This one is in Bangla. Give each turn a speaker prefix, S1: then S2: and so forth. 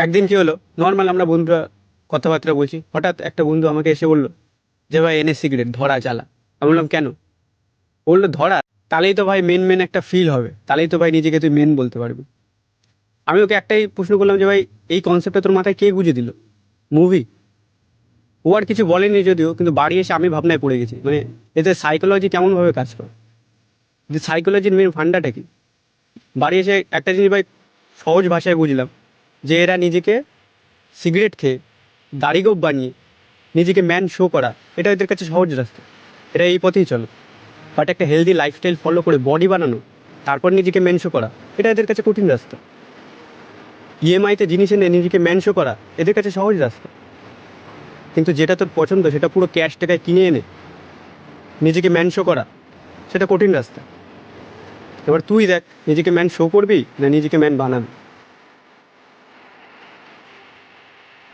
S1: একদিন কি হলো, নর্মাল আমরা বন্ধুরা কথাবার্তা বলছি, হঠাৎ একটা বন্ধু আমাকে এসে বললো যে ভাই এনে সিগারেট ধরা চালা। আমি বললাম কেন? বললো ধরা, তাহলেই তো ভাই মেন মেন একটা ফিল হবে, তাহলেই তো ভাই নিজেকে তুই মেন বলতে পারবি। আমি ওকে একটাই প্রশ্ন করলাম যে ভাই এই কনসেপ্টটা তোর মাথায় কে গুঁজে দিল? মুভি? ও আর কিছু বলেনি যদিও, কিন্তু বাড়ি এসে আমি ভাবনায় পড়ে গেছি, মানে এতে সাইকোলজি কেমনভাবে কাজ করে, যে সাইকোলজির মেন ফান্ডাটা কি। বাড়ি এসে একটা জিনিস ভাই সহজ ভাষায় বুঝলাম, যে এরা নিজেকে সিগারেট খেয়ে দাড়ি গোঁফ বানিয়ে নিজেকে ম্যান শো করা, এটা এদের কাছে সহজ রাস্তা, এরা এই পথেই চলো। বাট একটা হেলদি লাইফস্টাইল ফলো করে বডি বানানো, তারপর নিজেকে ম্যান শো করা, এটা এদের কাছে কঠিন রাস্তা। ইএমআইতে জিনিস এনে নিজেকে ম্যান শো করা এদের কাছে সহজ রাস্তা, কিন্তু যেটা তোর পছন্দ সেটা পুরো ক্যাশ টাকায় কিনে এনে নিজেকে ম্যান শো করা, সেটা কঠিন রাস্তা। এবার তুই দেখ নিজেকে ম্যান শো করবি না নিজেকে ম্যান বানাবি।